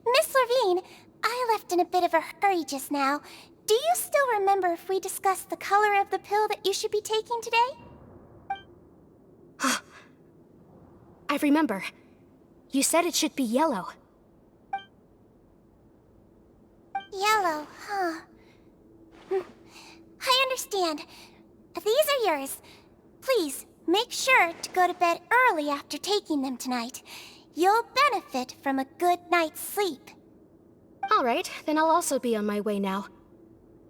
Miss Lorvine, I left in a bit of a hurry just now. Do you still remember if we discussed the color of the pill that you should be taking today? I remember. You said it should be yellow. Yellow, huh? I understand. These are yours. Please, make sure to go to bed early after taking them tonight. You'll benefit from a good night's sleep. All right, then I'll also be on my way now.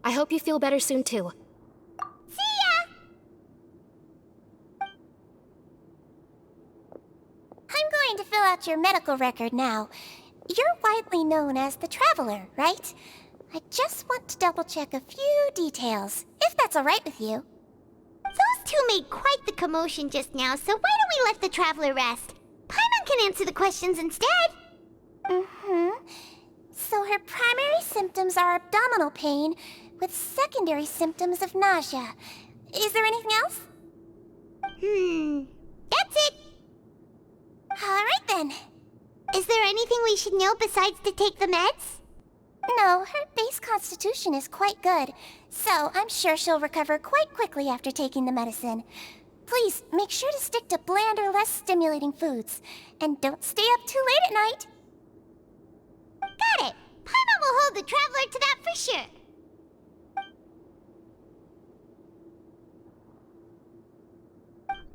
I hope you feel better soon, too. See ya! I'm going to fill out your medical record now. You're widely known as the Traveler, right? I just want to double-check a few details, if that's alright with you. Those two made quite the commotion just now, so why don't we let the Traveler rest? Paimon can answer the questions instead. So her primary symptoms are abdominal pain, with secondary symptoms of nausea. Is there anything else? That's it. Alright then. Is there anything we should know besides to take the meds? No, her base constitution is quite good, so I'm sure she'll recover quite quickly after taking the medicine. Please, make sure to stick to bland or less stimulating foods, and don't stay up too late at night. Got it. Paimon will hold the Traveler to that for sure.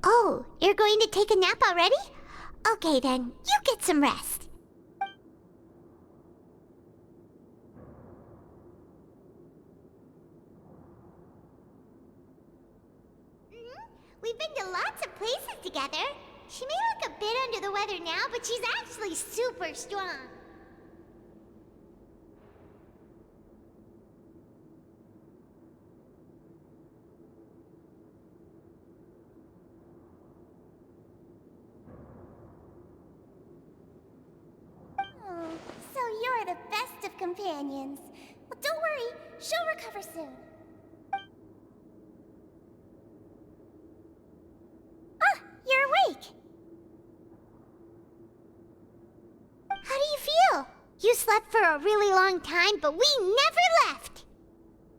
Oh, you're going to take a nap already? Okay then, you get some rest. We've been to lots of places together. She may look a bit under the weather now, but she's actually super strong. Oh, so you're the best of companions. Well, don't worry, she'll recover soon. You're awake. How do you feel? You slept for a really long time, but we never left.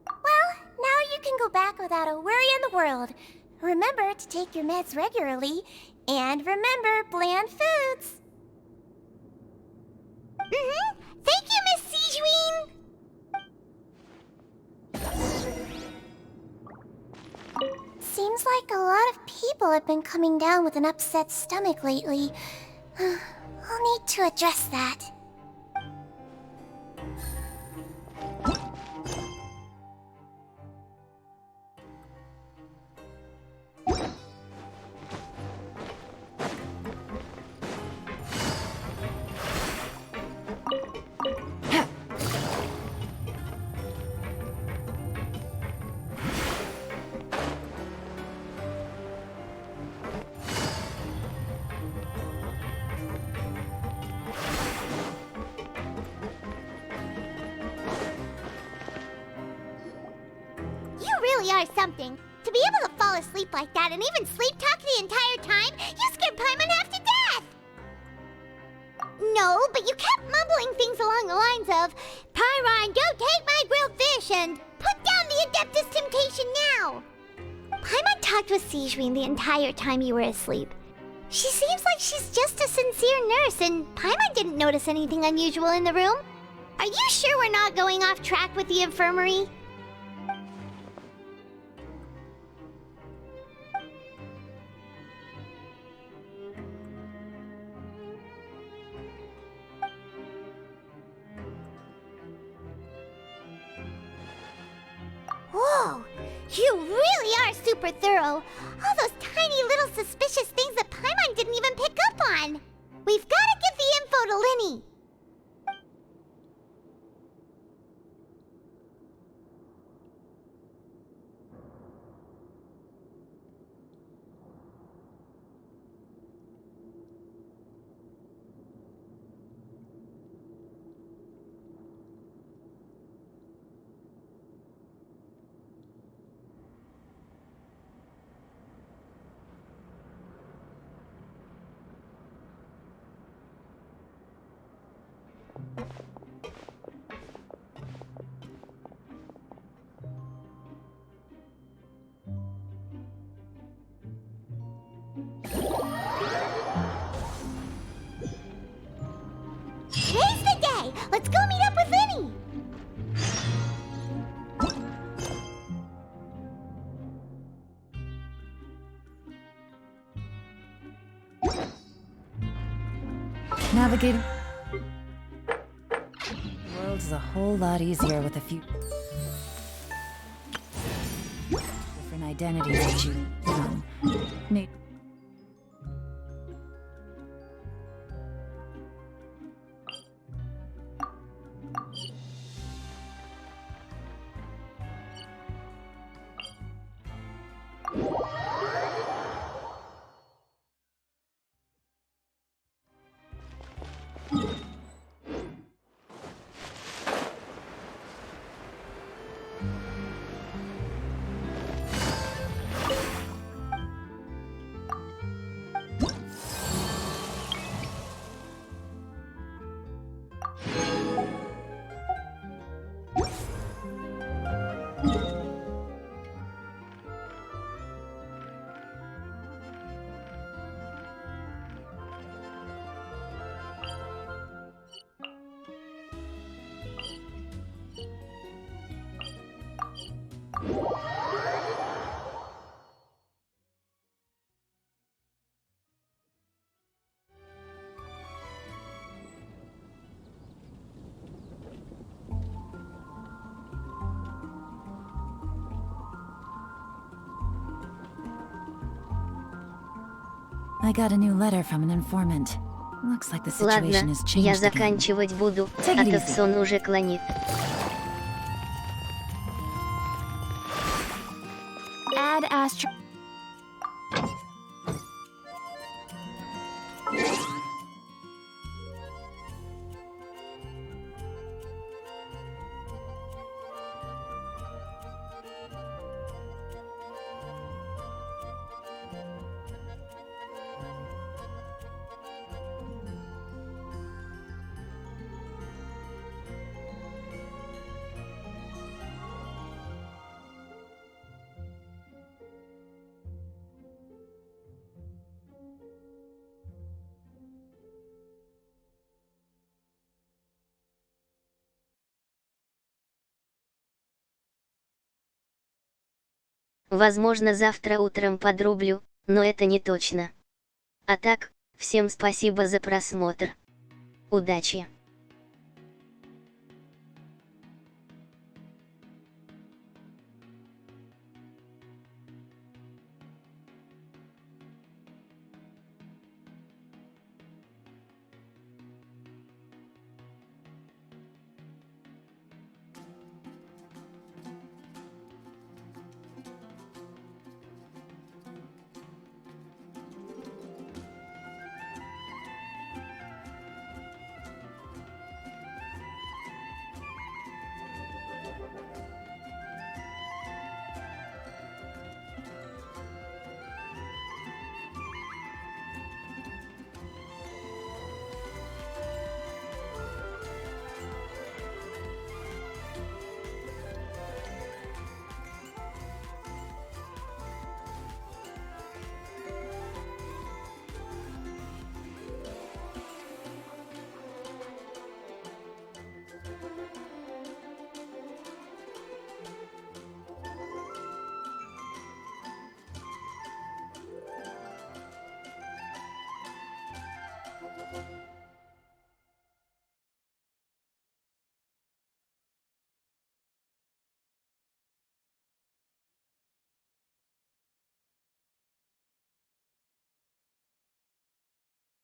Well, now you can go back without a worry in the world. Remember to take your meds regularly, and remember bland foods. Thank you, Miss Sijuin. Seems like a lot of people have been coming down with an upset stomach lately. I'll need to address that. Are something. To be able to fall asleep like that and even sleep talk the entire time, you scared Paimon half to death! No, but you kept mumbling things along the lines of, Pyron, don't take my grilled fish, and put down the Adeptus Temptation now! Paimon talked with Sijuin the entire time you were asleep. She seems like she's just a sincere nurse, and Paimon didn't notice anything unusual in the room. Are you sure we're not going off track with the infirmary? Whoa! You really are super thorough! All those tiny little suspicious things that Paimon didn't even pick up on! We've gotta give the info to Linny! Today's the day! Let's go meet up with Linny! Navigating. The world is a whole lot easier with a few. identities that you, need. I got a new letter from an informant. Looks like the situation Ладно, has я changed again. заканчивать буду, Take а it то easy. в сон уже клонит. Add astro... Возможно, завтра утром подрублю, но это не точно. А так, всем спасибо за просмотр. Удачи!